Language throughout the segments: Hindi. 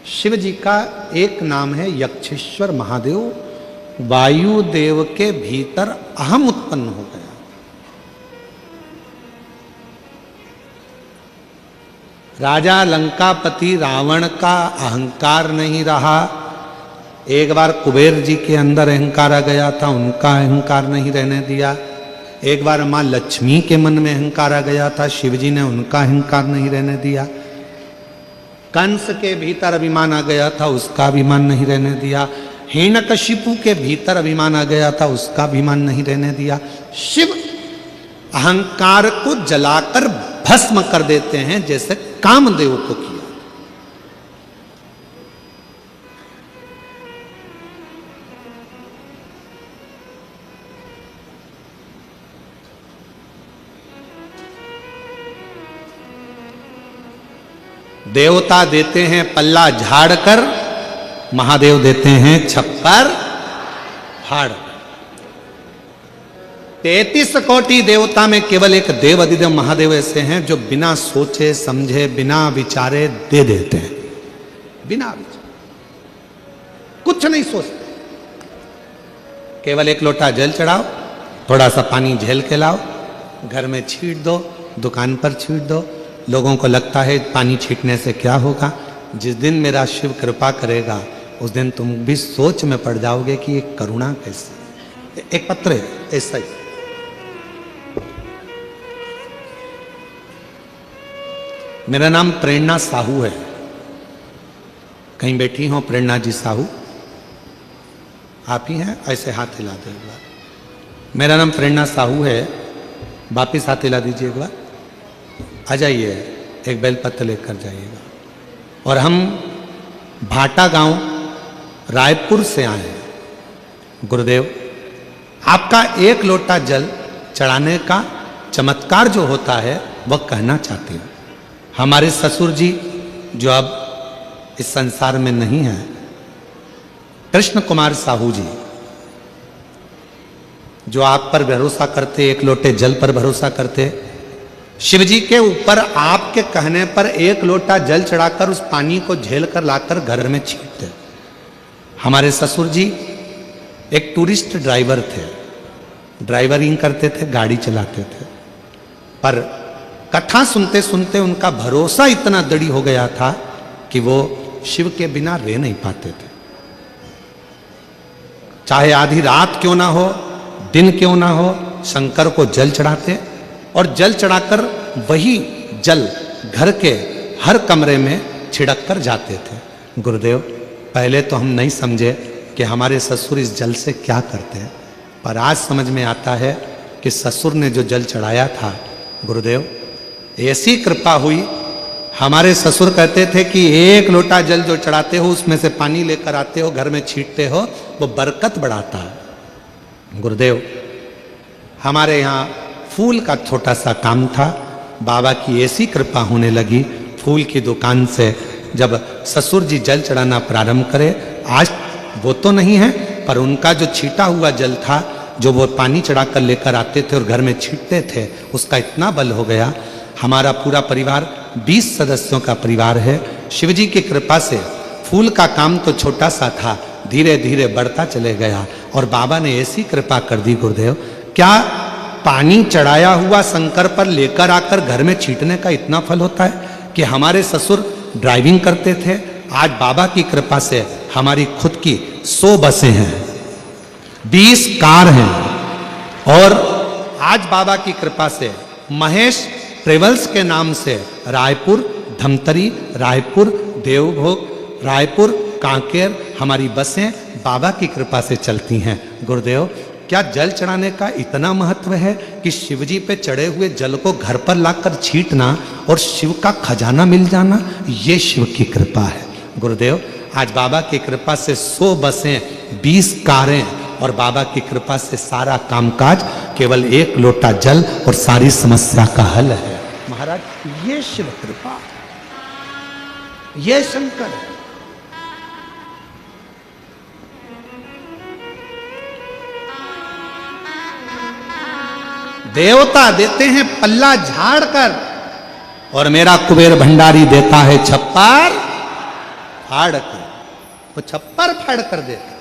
शिव जी का एक नाम है यक्षेश्वर महादेव। वायुदेव के भीतर अहम उत्पन्न हो गया। राजा लंकापति रावण का अहंकार नहीं रहा। एक बार कुबेर जी के अंदर अहंकार आ गया था, उनका अहंकार नहीं रहने दिया। एक बार माँ लक्ष्मी के मन में अहंकार आ गया था, शिव जी ने उनका अहंकार नहीं रहने दिया। कंस के भीतर अभिमान आ गया था, उसका अभिमान नहीं रहने दिया। हिरण्यकशिपु के भीतर अभिमान आ गया था, उसका अभिमान नहीं रहने दिया। शिव अहंकार को जलाकर भस्म कर देते हैं, जैसे कामदेव को किया। देवता देते हैं पल्ला झाड़कर, महादेव देते हैं छप्पर फाड़। 33 कोटि देवता में केवल एक देव अधिदेव महादेव ऐसे हैं जो बिना सोचे समझे बिना विचारे दे देते हैं। बिना विचारे कुछ नहीं सोचते, केवल एक लोटा जल चढ़ाओ, थोड़ा सा पानी झेल के लाओ, घर में छीट दो, दुकान पर छीट दो। लोगों को लगता है पानी छीटने से क्या होगा। जिस दिन मेरा शिव कृपा करेगा उस दिन तुम भी सोच में पड़ जाओगे कि ये करुणा कैसे। एक पत्र है ऐसा ही। मेरा नाम प्रेरणा साहू है। कहीं बैठी हो प्रेरणा जी साहू? आप ही हैं? ऐसे हाथ हिला दे एक बार। मेरा नाम प्रेरणा साहू है। वापिस हाथ हिला दीजिए एक बार। आ जाइए, एक बेलपत्र लेकर जाइएगा। और हम भाटा गांव रायपुर से आए हैं। गुरुदेव, आपका एक लोटा जल चढ़ाने का चमत्कार जो होता है वह कहना चाहते हैं। हमारे ससुर जी जो अब इस संसार में नहीं है, कृष्ण कुमार साहू जी, जो आप पर भरोसा करते, एक लोटे जल पर भरोसा करते, शिव जी के ऊपर आपके कहने पर एक लोटा जल चढ़ाकर उस पानी को झेल कर लाकर घर में छींटते। हमारे ससुर जी एक टूरिस्ट ड्राइवर थे, ड्राइवरिंग करते थे, गाड़ी चलाते थे। पर कथा सुनते सुनते उनका भरोसा इतना दृढ़ हो गया था कि वो शिव के बिना रह नहीं पाते थे। चाहे आधी रात क्यों ना हो, दिन क्यों ना हो, शंकर को जल चढ़ाते और जल चढ़ाकर वही जल घर के हर कमरे में छिड़क कर जाते थे। गुरुदेव, पहले तो हम नहीं समझे कि हमारे ससुर इस जल से क्या करते हैं, पर आज समझ में आता है कि ससुर ने जो जल चढ़ाया था, गुरुदेव ऐसी कृपा हुई। हमारे ससुर कहते थे कि एक लोटा जल जो चढ़ाते हो उसमें से पानी लेकर आते हो, घर में छींटते हो, वो बरकत बढ़ाता है। गुरुदेव, हमारे यहाँ फूल का छोटा सा काम था। बाबा की ऐसी कृपा होने लगी, फूल की दुकान से जब ससुर जी जल चढ़ाना प्रारंभ करे, आज वो तो नहीं है पर उनका जो छीटा हुआ जल था, जो वो पानी चढ़ाकर लेकर आते थे और घर में छींटते थे, उसका इतना बल हो गया। हमारा पूरा परिवार 20 सदस्यों का परिवार है। शिव जी की कृपा से फूल का काम तो छोटा सा था, धीरे धीरे बढ़ता चले गया और बाबा ने ऐसी कृपा कर दी। गुरुदेव, क्या पानी चढ़ाया हुआ शंकर पर लेकर आकर घर में छींटने का इतना फल होता है कि हमारे ससुर ड्राइविंग करते थे, आज बाबा की कृपा से हमारी खुद की 100 बसें हैं, 20 कार हैं और आज बाबा की कृपा से महेश ट्रेवल्स के नाम से रायपुर, धमतरी, रायपुर, देवभोग, रायपुर, कांकेर हमारी बसें बाबा की कृपा से चलती हैं। गुरुदेव, क्या जल चढ़ाने का इतना महत्व है कि शिव जी पे चढ़े हुए जल को घर पर लाकर छींटना और शिव का खजाना मिल जाना, ये शिव की कृपा है। गुरुदेव, आज बाबा की कृपा से 100 बसें, 20 कारें और बाबा की कृपा से सारा कामकाज, केवल एक लोटा जल और सारी समस्या का हल है। महाराज, ये शिव कृपा, ये शंकर है। देवता देते हैं पल्ला झाड़ कर और मेरा कुबेर भंडारी देता है छप्पर फाड़ के, वो छप्पर फाड़ कर देता।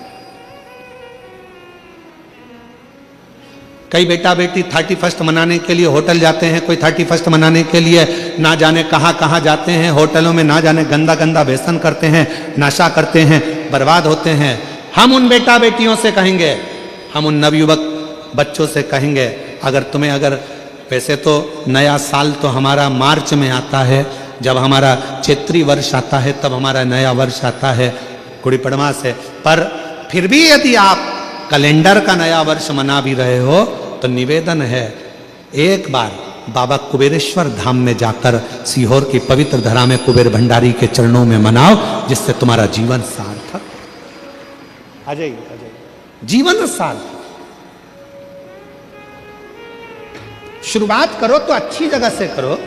कई बेटा बेटी 31st मनाने के लिए होटल जाते हैं, कोई 31st मनाने के लिए ना जाने कहां कहां जाते हैं, होटलों में ना जाने गंदा गंदा व्यसन करते हैं, नशा करते हैं, बर्बाद होते हैं। हम उन बेटा बेटियों से कहेंगे, हम उन नवयुवक बच्चों से कहेंगे, अगर वैसे तो नया साल तो हमारा मार्च में आता है, जब हमारा चैत्री वर्ष आता है तब हमारा नया वर्ष आता है गुड़ी पड़वा से, पर फिर भी यदि आप कैलेंडर का नया वर्ष मना भी रहे हो तो निवेदन है, एक बार बाबा कुबेरेश्वर धाम में जाकर सीहोर की पवित्र धरा में कुबेर भंडारी के चरणों में मनाओ, जिससे तुम्हारा जीवन सार्थक आ जाइए, जीवन सार्थक। शुरुआत करो तो अच्छी जगह से करो।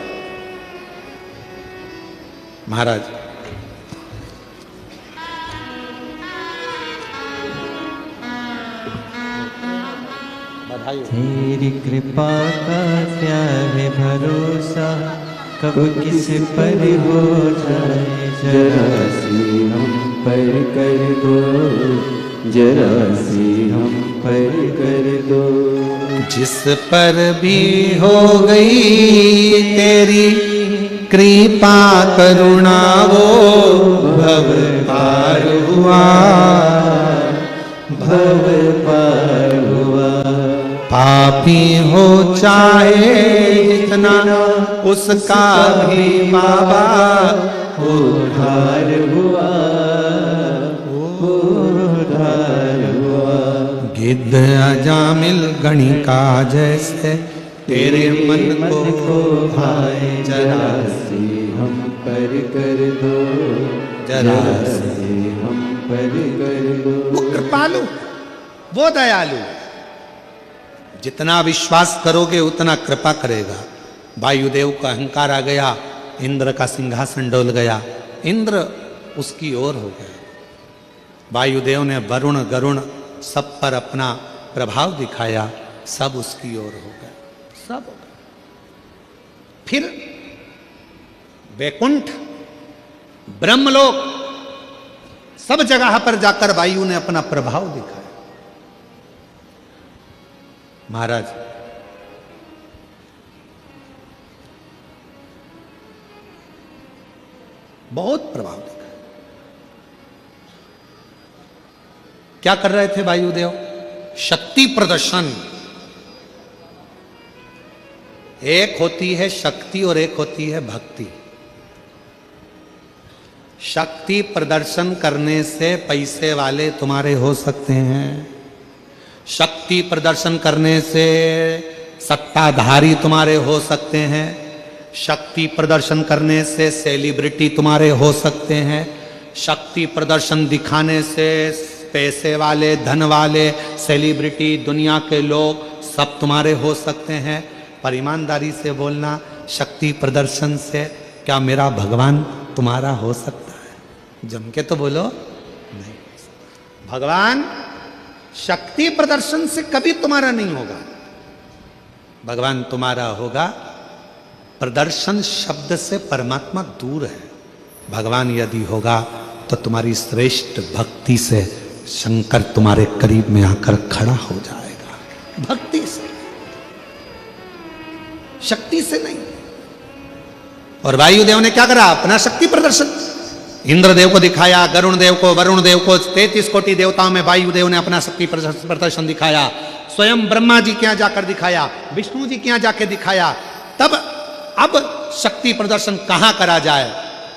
महाराज तेरी कृपा का क्या है भरोसा, कब किस पर हो जाए, जरा सी हम पर कर दो, जरा सी हम पर कर दो। जिस पर भी हो गई तेरी कृपा करुणा, वो भव पार हुआ, भव पार हुआ। पापी हो चाहे जितना उसका भी बाबा उद्धार हुआ, उद्धार हुआ। गिद्ध अजामिल गणिका जैसे तेरे मन को भाए, जरा सी हम पर कर दो, जरा सी हम पर कर दो। वो कृपालु, वो दयालु, जितना विश्वास करोगे उतना कृपा करेगा। वायुदेव का अहंकार आ गया, इंद्र का सिंहासन डोल गया, इंद्र उसकी ओर हो गया। वायुदेव ने वरुण गरुण सब पर अपना प्रभाव दिखाया, सब उसकी ओर हो गए, सब हो गए। फिर वैकुंठ ब्रह्मलोक सब जगह पर जाकर वायु ने अपना प्रभाव दिखाया। महाराज बहुत प्रभाव दिखा। क्या कर रहे थे वायुदेव? शक्ति प्रदर्शन। एक होती है शक्ति और एक होती है भक्ति। शक्ति प्रदर्शन करने से पैसे वाले तुम्हारे हो सकते हैं, शक्ति प्रदर्शन करने से सत्ताधारी तुम्हारे हो सकते हैं, शक्ति प्रदर्शन करने से सेलिब्रिटी तुम्हारे हो सकते हैं, शक्ति प्रदर्शन दिखाने से पैसे वाले, धन वाले, सेलिब्रिटी, दुनिया के लोग सब तुम्हारे हो सकते हैं। पर ईमानदारी से बोलना, शक्ति प्रदर्शन से क्या मेरा भगवान तुम्हारा हो सकता है? जम के तो बोलो नहीं। भगवान शक्ति प्रदर्शन से कभी तुम्हारा नहीं होगा। भगवान तुम्हारा होगा प्रदर्शन शब्द से। परमात्मा दूर है। भगवान यदि होगा तो तुम्हारी श्रेष्ठ भक्ति से शंकर तुम्हारे करीब में आकर खड़ा हो जाएगा। भक्ति से, शक्ति से नहीं। और वायुदेव ने क्या करा? अपना शक्ति प्रदर्शन इंद्रदेव को दिखाया, गरुण देव को, वरुण देव को, 33 कोटि देवताओं में वायुदेव ने अपना शक्ति प्रदर्शन दिखाया। स्वयं ब्रह्मा जी के यहां जाकर दिखाया, विष्णु जी के यहां जाकर दिखाया। तब अब शक्ति प्रदर्शन कहां करा जाए?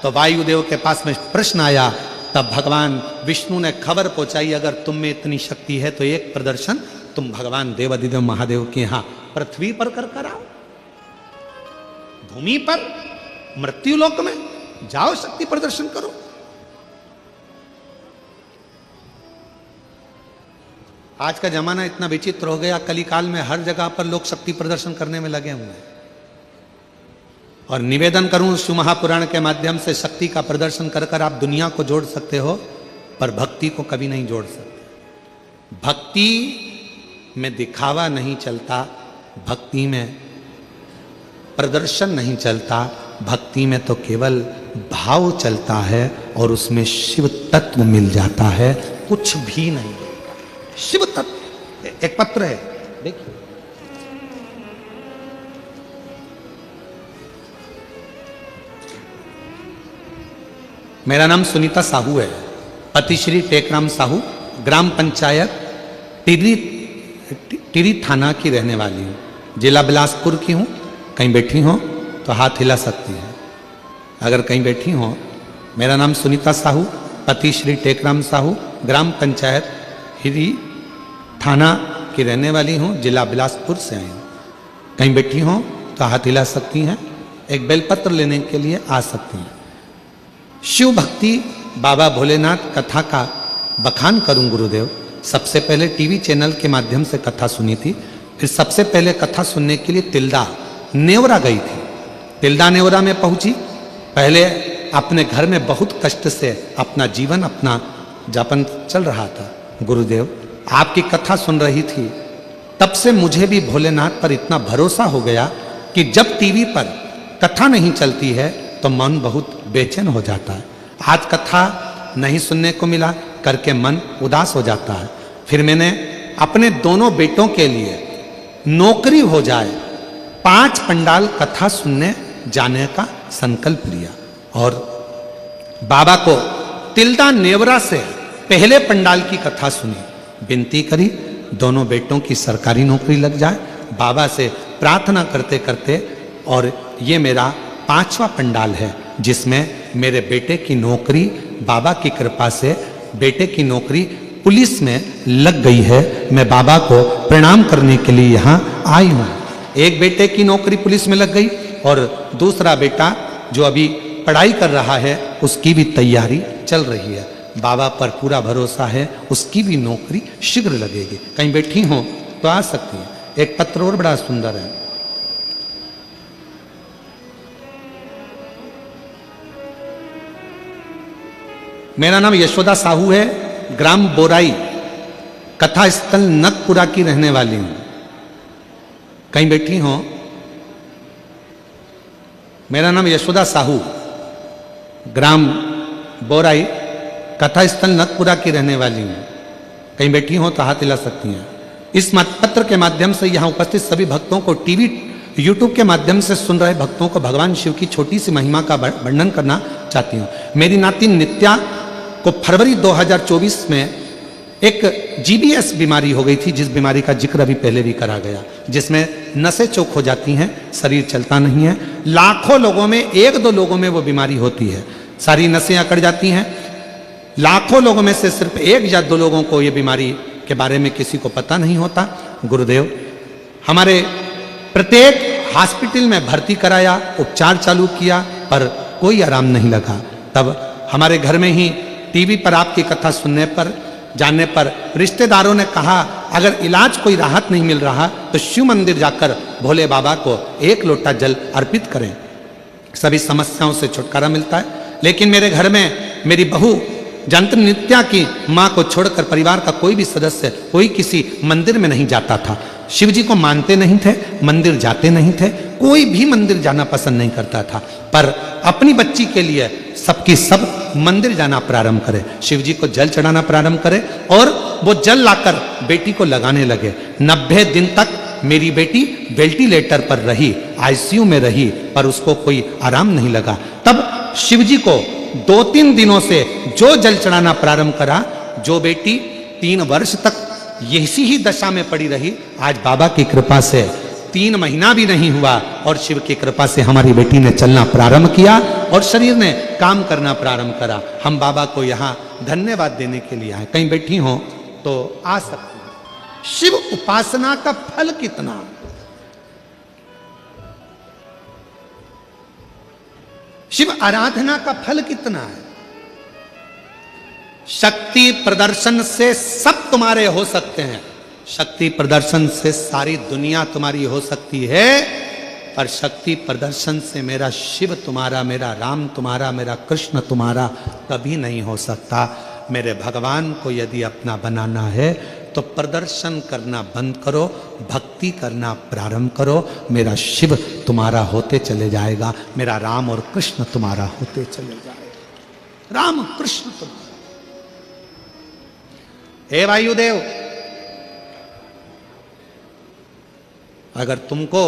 तो वायुदेव के पास में प्रश्न आया। तब भगवान विष्णु ने खबर पहुंचाई, अगर तुम में इतनी शक्ति है तो एक प्रदर्शन तुम भगवान देवादिदेव महादेव के यहां पृथ्वी पर कर आओ, भूमि पर, मृत्युलोक में जाओ, शक्ति प्रदर्शन करो। आज का जमाना इतना विचित्र हो गया, कलिकाल में हर जगह पर लोग शक्ति प्रदर्शन करने में लगे हुए हैं। और निवेदन करूं शिव महापुराण के माध्यम से, शक्ति का प्रदर्शन कर कर आप दुनिया को जोड़ सकते हो, पर भक्ति को कभी नहीं जोड़ सकते। भक्ति में दिखावा नहीं चलता, भक्ति में प्रदर्शन नहीं चलता, भक्ति में तो केवल भाव चलता है और उसमें शिव तत्व मिल जाता है, कुछ भी नहीं। शिव तत्व एक पत्र है, देखिए। मेरा नाम सुनीता साहू है, पति श्री टेकराम साहू, ग्राम पंचायत टिरी थाना की रहने वाली हूँ, जिला बिलासपुर की हूँ। कहीं बैठी हो तो हाथ हिला सकती हैं अगर कहीं बैठी हो। मेरा नाम सुनीता साहू, पति श्री टेकराम साहू, ग्राम पंचायत हिरी थाना की रहने वाली हूँ, जिला बिलासपुर से आई हूँ। कहीं बैठी हो तो हाथ हिला सकती हैं, एक बेलपत्र लेने के लिए आ सकती हैं। शिव भक्ति बाबा भोलेनाथ कथा का बखान करूं गुरुदेव। सबसे पहले टीवी चैनल के माध्यम से कथा सुनी थी, फिर सबसे पहले कथा सुनने के लिए तिल्दा नेवरा गई थी। तिल्दा नेवरा में पहुंची, पहले अपने घर में बहुत कष्ट से अपना जीवन अपना जापन चल रहा था। गुरुदेव आपकी कथा सुन रही थी, तब से मुझे भी भोलेनाथ पर इतना भरोसा हो गया कि जब टीवी पर कथा नहीं चलती है तो मन बहुत बेचैन हो जाता है। आज कथा नहीं सुनने को मिला करके मन उदास हो जाता है। फिर मैंने अपने दोनों बेटों के लिए नौकरी हो जाए 5 पंडाल कथा सुनने जाने का संकल्प लिया और बाबा को तिल्दा नेवरा से पहले पंडाल की कथा सुनी, विनती करी दोनों बेटों की सरकारी नौकरी लग जाए। बाबा से प्रार्थना करते करते, और ये मेरा 5वां पंडाल है जिसमें मेरे बेटे की नौकरी बाबा की कृपा से, बेटे की नौकरी पुलिस में लग गई है। मैं बाबा को प्रणाम करने के लिए यहाँ आई हूँ। एक बेटे की नौकरी पुलिस में लग गई और दूसरा बेटा जो अभी पढ़ाई कर रहा है उसकी भी तैयारी चल रही है। बाबा पर पूरा भरोसा है, उसकी भी नौकरी शीघ्र लगेगी। कहीं बैठी हो तो आ सकती है। एक पत्र और बड़ा सुंदर है। मेरा नाम यशोदा साहू है, ग्राम बोराई कथा स्थल नगपुरा की रहने वाली हूं। कहीं बैठी हो। मेरा नाम यशोदा साहू, ग्राम बोराई कथा स्थल नगपुरा की रहने वाली हूं। कहीं बैठी हो तो हाथ हिला सकती हैं। इस पत्र के माध्यम से यहाँ उपस्थित सभी भक्तों को, टीवी यूट्यूब के माध्यम से सुन रहे भक्तों को भगवान शिव की छोटी सी महिमा का वर्णन करना चाहती हूँ। मेरी नाती नित्या को फरवरी 2024 में एक GBS बीमारी हो गई थी, जिस बीमारी का जिक्र अभी पहले भी करा गया, जिसमें नसें चौक हो जाती हैं, शरीर चलता नहीं है। लाखों लोगों में 1-2 लोगों में वो बीमारी होती है, सारी नसें अकड़ जाती हैं। लाखों लोगों में से सिर्फ 1 या 2 लोगों को ये बीमारी के बारे में किसी को पता नहीं होता। गुरुदेव हमारे प्रत्येक हॉस्पिटल में भर्ती कराया, उपचार चालू किया, पर कोई आराम नहीं लगा। तब हमारे घर में ही टीवी पर आपकी कथा सुनने पर, जानने पर रिश्तेदारों ने कहा अगर इलाज कोई राहत नहीं मिल रहा तो शिव मंदिर जाकर भोले बाबा को 1 लोटा जल अर्पित करें, सभी समस्याओं से छुटकारा मिलता है। लेकिन मेरे घर में मेरी बहू जंत्र नित्या की माँ को छोड़कर परिवार का कोई भी सदस्य, कोई किसी मंदिर में नहीं जाता था। शिव जी को मानते नहीं थे, मंदिर जाते नहीं थे, कोई भी मंदिर जाना पसंद नहीं करता था। पर अपनी बच्ची के लिए सबकी सब मंदिर जाना प्रारंभ करे, शिव जी को जल चढ़ाना प्रारंभ करे और वो जल लाकर बेटी को लगाने लगे। 90 दिन तक मेरी बेटी वेंटिलेटर पर रही, ICU में रही, पर उसको कोई आराम नहीं लगा। तब शिव जी को 2-3 दिनों से जो जल चढ़ाना प्रारंभ करा, जो बेटी 3 वर्ष तक ऐसी ही दशा में पड़ी रही, आज बाबा की कृपा से 3 महीना भी नहीं हुआ और शिव की कृपा से हमारी बेटी ने चलना प्रारंभ किया और शरीर ने काम करना प्रारंभ करा। हम बाबा को यहाँ धन्यवाद देने के लिए आए। कहीं बैठी हो तो आ सकती है। शिव उपासना का फल कितना, शिव आराधना का फल कितना है। शक्ति प्रदर्शन से सब तुम्हारे हो सकते हैं, शक्ति प्रदर्शन से सारी दुनिया तुम्हारी हो सकती है, पर शक्ति प्रदर्शन से मेरा शिव तुम्हारा, मेरा राम तुम्हारा, मेरा कृष्ण तुम्हारा कभी नहीं हो सकता। मेरे भगवान को यदि अपना बनाना है तो प्रदर्शन करना बंद करो, भक्ति करना प्रारंभ करो। मेरा शिव तुम्हारा होते चले जाएगा, मेरा राम और कृष्ण तुम्हारा होते चले जाएगा। राम कृष्ण तुम्हारा। हे वायुदेव, अगर तुमको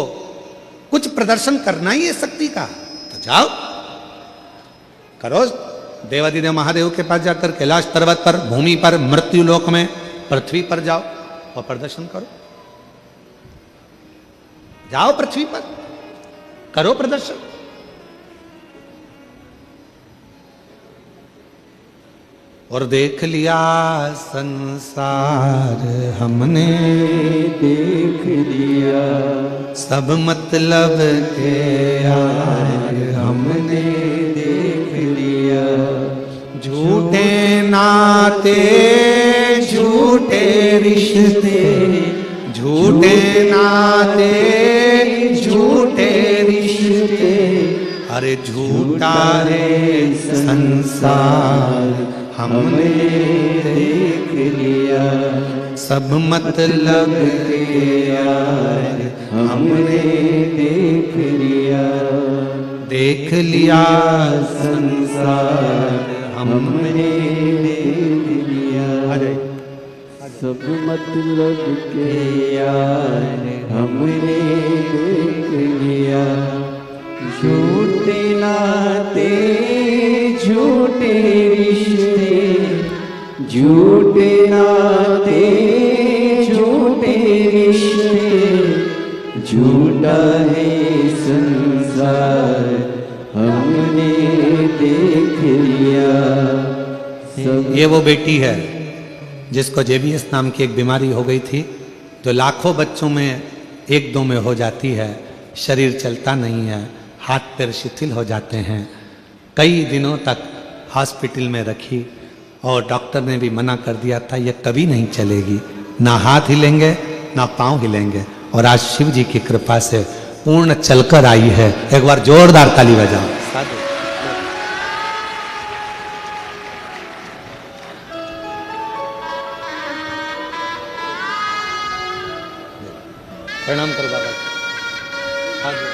कुछ प्रदर्शन करना ही है शक्ति का तो जाओ करो। देवादिदेव महादेव के पास जाकर कैलाश पर्वत पर, भूमि पर, मृत्यु लोक में, पृथ्वी पर जाओ और प्रदर्शन करो। जाओ पृथ्वी पर, करो प्रदर्शन। और देख लिया संसार हमने, देख लिया सब मतलब के यार हमने देख लिया। झूठे नाते, झूठे रिश्ते, झूठे नाते, झूठे रिश्ते, अरे झूठा रे संसार हमने देख लिया। सब मतलब के यार हमने देख लिया। देख लिया संसार हमने देख लिया। सब मतलब के यार हमने देख लिया। झूठे नाते, झूठे रिश्ते, झूठे नाते, झूठे रिश्ते, झूठा है संसार हमने देख लिया। ये वो बेटी है जिसको जेबीएस नाम की एक बीमारी हो गई थी, जो लाखों बच्चों में एक दो में हो जाती है। शरीर चलता नहीं है, हाथ पैर शिथिल हो जाते हैं। कई दिनों तक हॉस्पिटल में रखी और डॉक्टर ने भी मना कर दिया था ये कभी नहीं चलेगी, ना हाथ हिलेंगे ना पांव हिलेंगे। और आज शिव जी की कृपा से पूर्ण चलकर आई है। एक बार जोरदार ताली बजाओ। साधु प्रणाम करो बाबा। हाँ जी।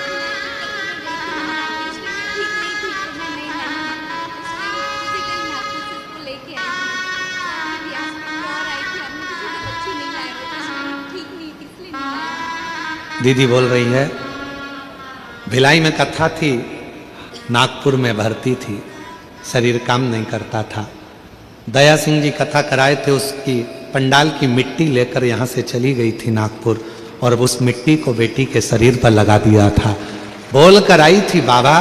दीदी बोल रही है भिलाई में कथा थी, नागपुर में भर्ती थी, शरीर काम नहीं करता था। दया सिंह जी कथा कराए थे, उसकी पंडाल की मिट्टी लेकर यहाँ से चली गई थी नागपुर और उस मिट्टी को बेटी के शरीर पर लगा दिया था। बोल कर आई थी बाबा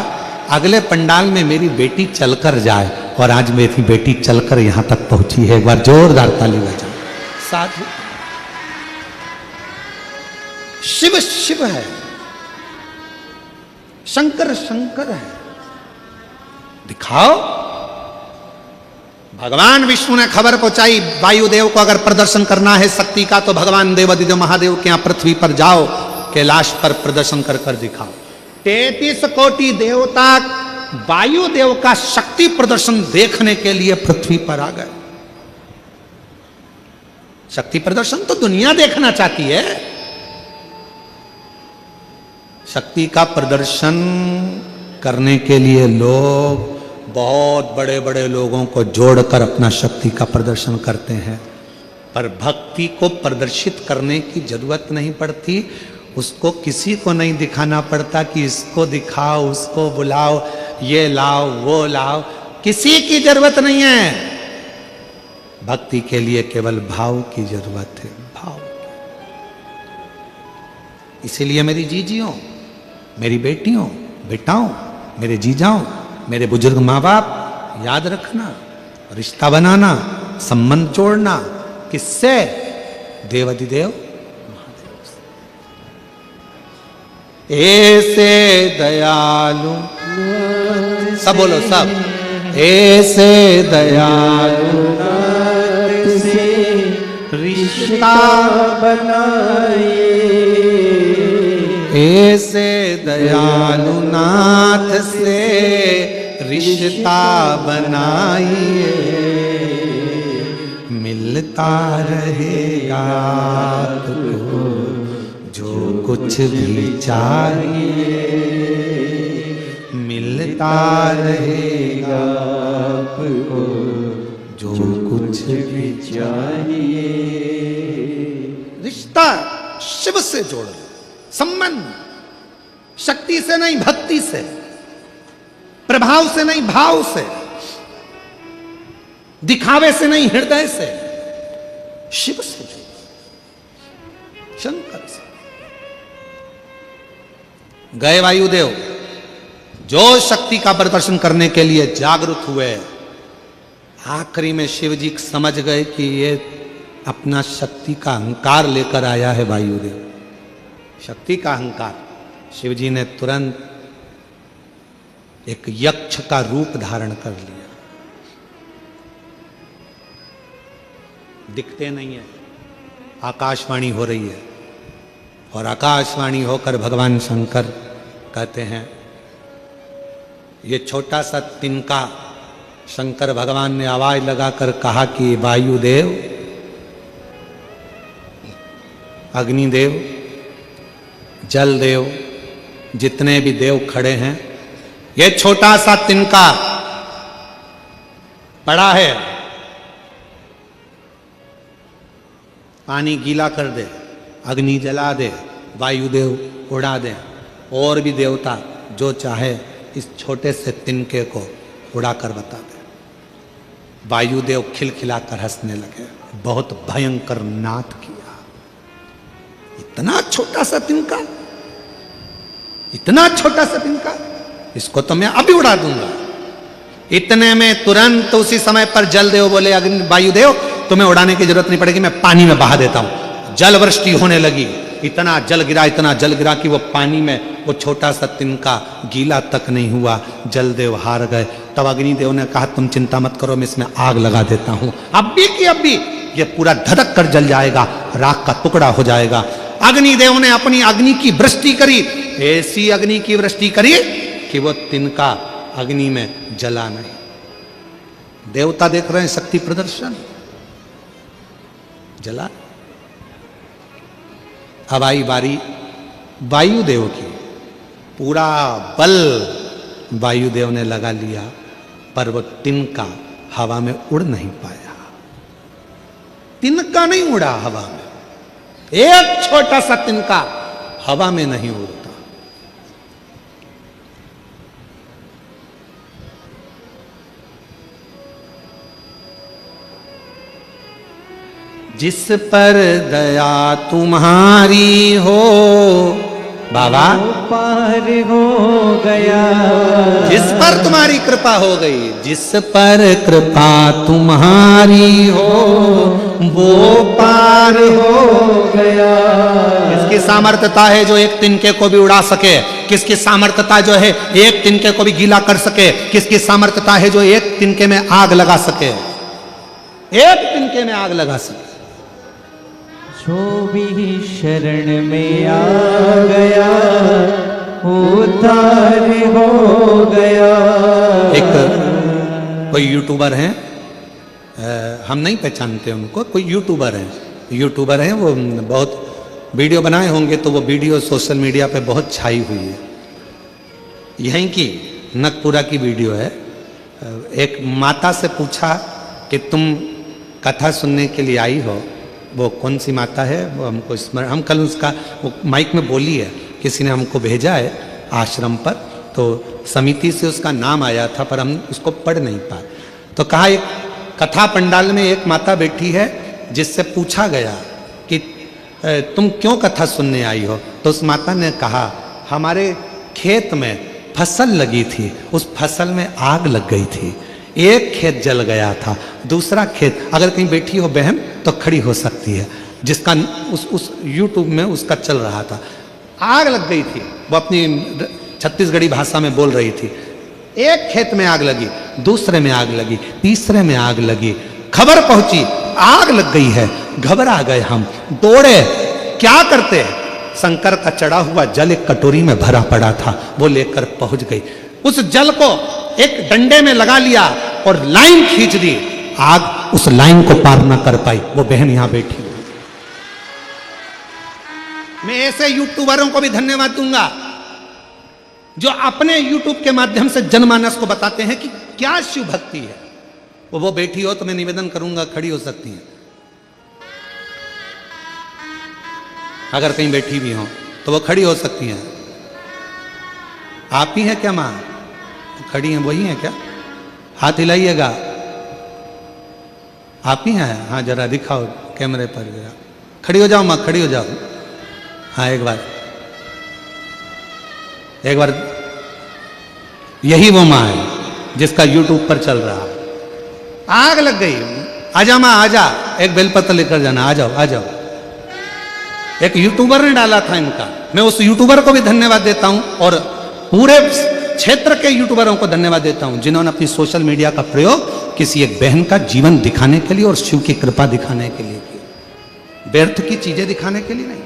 अगले पंडाल में मेरी बेटी चलकर जाए, और आज मेरी बेटी चलकर यहाँ तक पहुंची है। एक बार जोरदार ताली बजाओ। साधु शिव शिव है, शंकर शंकर है। दिखाओ। भगवान विष्णु ने खबर पहुंचाई वायुदेव को, अगर प्रदर्शन करना है शक्ति का तो भगवान देवादिदेव महादेव के यहां पृथ्वी पर जाओ, कैलाश पर प्रदर्शन कर कर दिखाओ। 33 कोटि देवता वायुदेव का शक्ति प्रदर्शन देखने के लिए पृथ्वी पर आ गए। शक्ति प्रदर्शन तो दुनिया देखना चाहती है। शक्ति का प्रदर्शन करने के लिए लोग बहुत बड़े बड़े लोगों को जोड़कर अपना शक्ति का प्रदर्शन करते हैं, पर भक्ति को प्रदर्शित करने की जरूरत नहीं पड़ती। उसको किसी को नहीं दिखाना पड़ता कि इसको दिखाओ, उसको बुलाओ, ये लाओ, वो लाओ, किसी की जरूरत नहीं है। भक्ति के लिए केवल भाव की जरूरत है, भाव। इसीलिए मेरी जीजियों, मेरी बेटियों, बेटाओं, मेरे जीजाओं, मेरे बुजुर्ग माँ बाप, याद रखना, रिश्ता बनाना, संबंध जोड़ना किससे? देवादिदेव महादेव से। ऐसे दयालु, सब बोलो सब, ऐसे दयालु से रिश्ता बनाए, ऐसे दयालु नाथ से रिश्ता बनाइए। मिलते मिलता रहेगा आपको जो कुछ भी चाहिए, मिलता रहेगा आपको जो कुछ भी चाहिए। रिश्ता शिव से जोड़ लो, संबंध शक्ति से नहीं भक्ति से, प्रभाव से नहीं भाव से, दिखावे से नहीं हृदय से, शिव से जोड़ो, शंकर से। गए वायुदेव जो शक्ति का प्रदर्शन करने के लिए जागरूक हुए, आखिरी में शिव जी समझ गए कि ये अपना शक्ति का अहंकार लेकर आया है वायुदेव, शक्ति का अहंकार। शिव जी ने तुरंत एक यक्ष का रूप धारण कर लिया। दिखते नहीं है, आकाशवाणी हो रही है, और आकाशवाणी होकर भगवान शंकर कहते हैं, ये छोटा सा तिनका शंकर भगवान ने आवाज लगाकर कहा कि वायुदेव, अग्निदेव, जलदेव, जितने भी देव खड़े हैं, ये छोटा सा तिनका पड़ा है, पानी गीला कर दे, अग्नि जला दे, वायुदेव उड़ा दे, और भी देवता जो चाहे इस छोटे से तिनके को उड़ाकर बता दे। वायुदेव खिलखिलाकर हंसने लगे, बहुत भयंकर नाद किया। इतना छोटा सा तिनका, इतना छोटा सा तिनका, इसको तो मैं अभी उड़ा दूंगा। इतने में तुरंत उसी समय पर जलदेव बोले, अग्नि वायुदेव तुम्हें उड़ाने की जरूरत नहीं पड़ेगी, मैं पानी में बहा देता हूं। जल वृष्टि होने लगी, इतना जल गिरा, इतना जल गिरा कि वो पानी में वो छोटा सा तिनका गीला तक नहीं हुआ। जलदेव हार गए। तब अग्निदेव ने कहा तुम चिंता मत करो, मैं इसमें आग लगा देता हूं, अभी की अभी ये पूरा धधक कर जल जाएगा, राख का टुकड़ा हो जाएगा। अग्निदेव ने अपनी अग्नि की वृष्टि करी, ऐसी अग्नि की वृष्टि करी कि वो तिनका अग्नि में जला नहीं। देवता देख रहे हैं शक्ति प्रदर्शन, जला। अब आई बारी वायुदेव की, पूरा बल वायुदेव ने लगा लिया, पर वो तिनका हवा में उड़ नहीं पाया। तिनका नहीं उड़ा हवा में, एक छोटा सा तिनका हवा में नहीं उड़ता। जिस पर दया तुम्हारी हो बाबा, पार हो गया। जिस पर तुम्हारी कृपा हो गई, जिस पर कृपा तुम्हारी हो वो पार हो गया। किसकी सामर्थ्यता है जो एक तिनके को भी उड़ा सके? किसकी सामर्थ्यता जो है एक तिनके को भी गीला कर सके? किसकी सामर्थ्यता है जो एक तिनके में आग लगा सके? एक तिनके में आग लगा सके। जो भी शरण में आ गया उद्धार हो गया। एक कोई यूट्यूबर हैं, हम नहीं पहचानते उनको, कोई यूट्यूबर हैं, वो बहुत वीडियो बनाए होंगे, तो वो वीडियो सोशल मीडिया पे बहुत छाई हुई है। यहीं की नगपुरा की वीडियो है। एक माता से पूछा कि तुम कथा सुनने के लिए आई हो, वो कौन सी माता है वो हमको स्मरण, हम कल उसका वो माइक में बोली है, किसी ने हमको भेजा है आश्रम पर, तो समिति से उसका नाम आया था पर हम उसको पढ़ नहीं पाए। तो कहा एक कथा पंडाल में एक माता बैठी है जिससे पूछा गया कि तुम क्यों कथा सुनने आई हो? तो उस माता ने कहा हमारे खेत में फसल लगी थी, उस फसल में आग लग गई थी, एक खेत जल गया था, दूसरा खेत, अगर कहीं बैठी हो बहन तो खड़ी हो सकती है, जिसका उस यूट्यूब में उसका चल रहा था, आग लग गई थी, वो अपनी छत्तीसगढ़ी भाषा में बोल रही थी। एक खेत में आग लगी, दूसरे में आग लगी, तीसरे में आग लगी, खबर पहुंची आग लग गई है, घबरा गए हम, दौड़े, क्या करते? शंकर का चढ़ा हुआ जल एक कटोरी में भरा पड़ा था, वो लेकर पहुंच गई, उस जल को एक डंडे में लगा लिया और लाइन खींच दी, आग उस लाइन को पार ना कर पाई। वो बहन यहां बैठी है। मैं ऐसे यूट्यूबरों को भी धन्यवाद दूंगा जो अपने यूट्यूब के माध्यम से जनमानस को बताते हैं कि क्या शिव भक्ति है। वो बैठी हो तो मैं निवेदन करूंगा, खड़ी हो सकती हैं। अगर कहीं बैठी भी हो तो वो खड़ी हो सकती हैं। आप ही हैं क्या मां? खड़ी हैं, वही हैं क्या? हाथ हिलाइएगा। आप ही हैं? हाँ, जरा दिखाओ कैमरे पर जरा। खड़ी हो जाओ मां, खड़ी हो जाओ। हाँ, एक बार यही वो मां है जिसका यूट्यूब पर चल रहा। आग लग गई। आजा मां, आजा, एक बेलपत्र लेकर जाना। आ जाओ, आ जाओ। एक यूट्यूबर ने डाला था इनका। मैं उस यूट्यूबर को भी धन्यवाद देता हूं और पूरे क्षेत्र के यूट्यूबरों को धन्यवाद देता हूं जिन्होंने अपनी सोशल मीडिया का प्रयोग किसी एक बहन का जीवन दिखाने के लिए और शिव की कृपा दिखाने के लिए किया। व्यर्थ की चीजें दिखाने के लिए नहीं,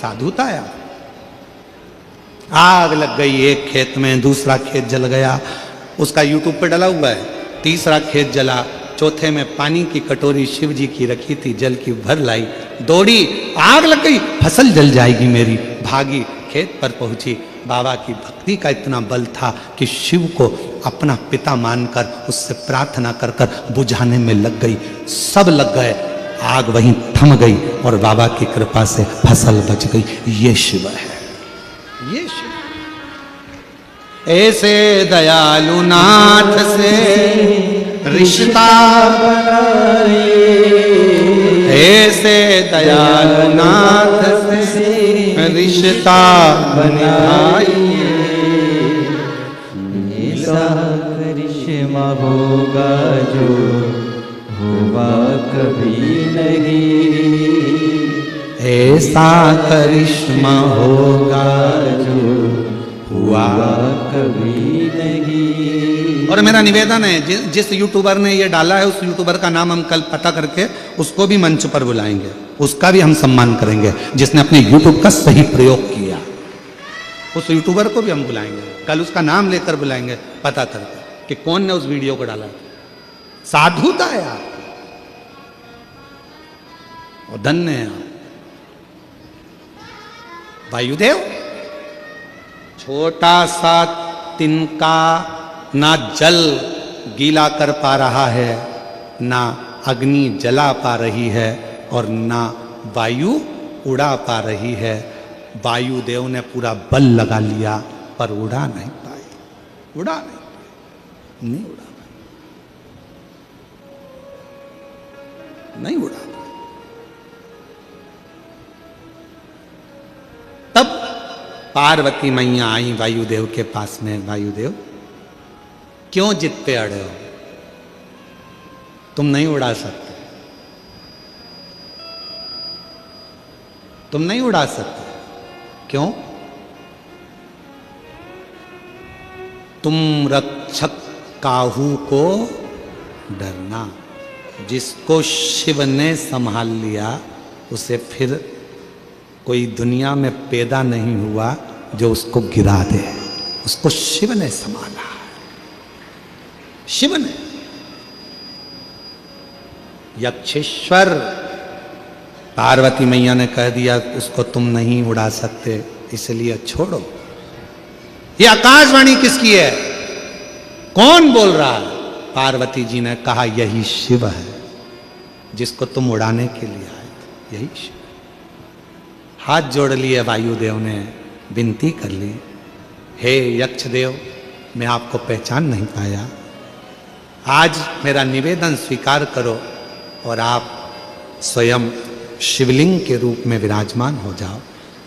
साधुता है। आग लग गई एक खेत में, दूसरा खेत जल गया, उसका यूट्यूब पे डला हुआ है। तीसरा खेत जला, चौथे में पानी की कटोरी शिव जी की रखी थी, जल की भर लाई, दौड़ी, आग लग गई, फसल जल जाएगी मेरी। भागी, खेत पर पहुंची। बाबा की भक्ति का इतना बल था कि शिव को अपना पिता मानकर उससे प्रार्थना कर कर बुझाने में लग गई। सब लग गए, आग वहीं थम गई और बाबा की कृपा से फसल बच गई। ये शिव है, ये शिव। ऐसे दयालु नाथ से रिश्ता बनाइए, ऐसे दयालु नाथ से रिश्ता बनाइए। ऐसा करिश्मा होगा जो हुआ कभी नहीं, ऐसा करिश्मा होगा जो हुआ कभी नहीं। और मेरा निवेदन है जिस यूट्यूबर ने ये डाला है उस यूट्यूबर का नाम हम कल पता करके उसको भी मंच पर बुलाएंगे, उसका भी हम सम्मान करेंगे जिसने अपने यूट्यूब का सही प्रयोग किया। उस यूट्यूबर को भी हम बुलाएंगे, कल उसका नाम लेकर बुलाएंगे पता करके कि कौन ने उस वीडियो को डाला। साधुता है आप और धन्य है आप। वायुदेव छोटा सा तिनका ना जल गीला कर पा रहा है, ना अग्नि जला पा रही है और ना वायु उड़ा पा रही है। वायुदेव ने पूरा बल लगा लिया पर उड़ा नहीं पाई, उड़ा नहीं उड़ा पाई, नहीं उड़ा पाई। तब पार्वती मैया आई वायुदेव के पास में। वायुदेव क्यों जिद पे अड़े हो? तुम नहीं उड़ा सकते, तुम नहीं उड़ा सकते। क्यों? तुम रक्षक काहू को डरना। जिसको शिव ने संभाल लिया उसे फिर कोई दुनिया में पैदा नहीं हुआ जो उसको गिरा दे। उसको शिव ने संभाला, शिव ने। यक्षेश्वर पार्वती मैया ने कह दिया उसको तुम नहीं उड़ा सकते, इसलिए छोड़ो। ये आकाशवाणी किसकी है? कौन बोल रहा है? पार्वती जी ने कहा यही शिव है जिसको तुम उड़ाने के लिए आए थे, यही शिव। हाथ जोड़ लिए वायुदेव ने, विनती कर ली, हे यक्षदेव मैं आपको पहचान नहीं पाया, आज मेरा निवेदन स्वीकार करो और आप स्वयं शिवलिंग के रूप में विराजमान हो जाओ।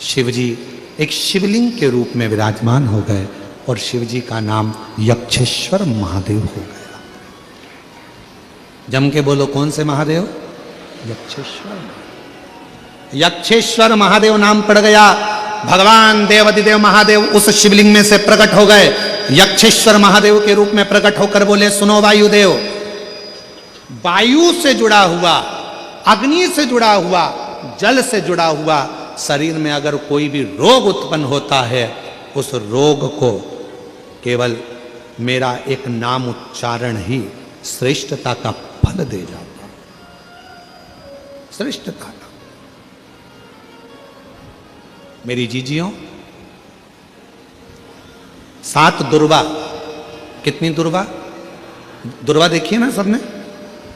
शिवजी एक शिवलिंग के रूप में विराजमान हो गए और शिवजी का नाम यक्षेश्वर महादेव हो गया। जम के बोलो कौन से महादेव? यक्षेश्वर। यक्षेश्वर महादेव नाम पड़ गया। भगवान देवाधिदेव महादेव उस शिवलिंग में से प्रकट हो गए, यक्षेश्वर महादेव के रूप में प्रकट होकर बोले सुनो वायुदेव, वायु से जुड़ा हुआ, अग्नि से जुड़ा हुआ, जल से जुड़ा हुआ शरीर में अगर कोई भी रोग उत्पन्न होता है उस रोग को केवल मेरा एक नाम उच्चारण ही श्रेष्ठता का फल दे जाऊंगा, श्रेष्ठता का। मेरी जीजियों, 7 दुर्वा। कितनी दुर्वा? दुर्वा देखिए ना सबने,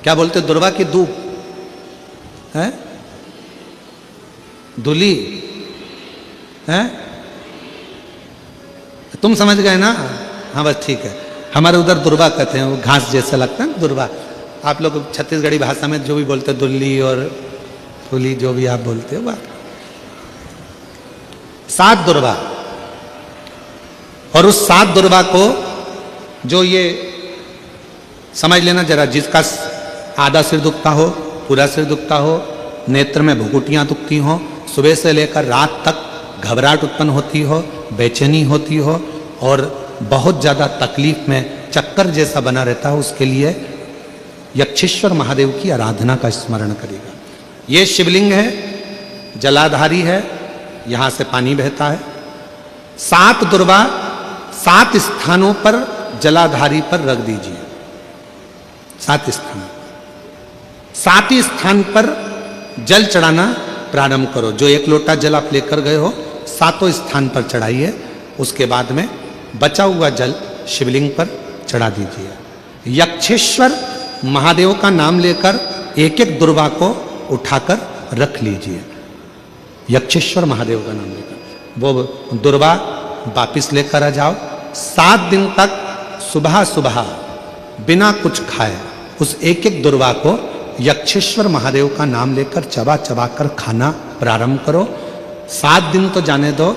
क्या बोलते? दुर्वा की दूब है, दुली है, तुम समझ गए ना? हाँ बस ठीक है। हमारे उधर दुर्वा कहते हैं, वो घास जैसा लगता है दुर्वा। आप लोग छत्तीसगढ़ी भाषा में जो भी बोलते हैं, दुल्ली और फूली, जो भी आप बोलते हो बात। 7 दुर्वा। और उस 7 दुर्वा को जो ये समझ लेना जरा, जिसका आधा सिर दुखता हो, पूरा सिर दुखता हो, नेत्र में भुकुटियां दुखती हो, सुबह से लेकर रात तक घबराहट उत्पन्न होती हो, बेचैनी होती हो और बहुत ज़्यादा तकलीफ में चक्कर जैसा बना रहता है, उसके लिए यक्षेश्वर महादेव की आराधना का स्मरण करेगा। ये शिवलिंग है, जलाधारी है, यहाँ से पानी बहता है। 7 दुर्वा 7 स्थानों पर जलाधारी पर रख दीजिए। 7 स्थान, 7 ही स्थान पर जल चढ़ाना प्रारंभ करो। जो 1 लोटा जल आप लेकर गए हो, 7 स्थान पर चढ़ाइए। उसके बाद में बचा हुआ जल शिवलिंग पर चढ़ा दीजिए। यक्षेश्वर महादेव का नाम लेकर एक एक दुर्वा को उठाकर रख लीजिए। यक्षेश्वर महादेव का नाम लेकर वो दुर्वा वापिस लेकर आ जाओ। 7 दिन तक सुबह सुबह बिना कुछ खाए उस एक एक दुर्वा को यक्षेश्वर महादेव का नाम लेकर चबा चबा कर खाना प्रारंभ करो। 7 दिन तो जाने दो,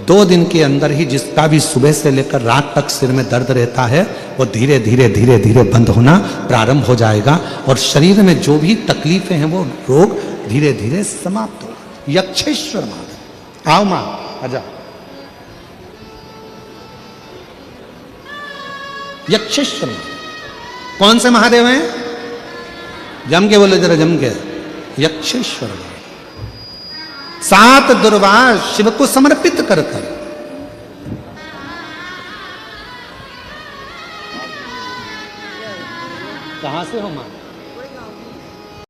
2 दिन के अंदर ही जिसका भी सुबह से लेकर रात तक सिर में दर्द रहता है, वो धीरे धीरे धीरे धीरे बंद होना प्रारंभ हो जाएगा और शरीर में जो भी तकलीफें हैं वो रोग धीरे धीरे समाप्त होगा। यक्षेश्वर महादेव, आओ मां, आजा। यक्षेश्वर महादेव कौन से महादेव हैं? जम के बोलो जरा, जम के। यक्षेश्वर महादेव 7 दुर्वा शिव को समर्पित कर कर। कहां से हो मां?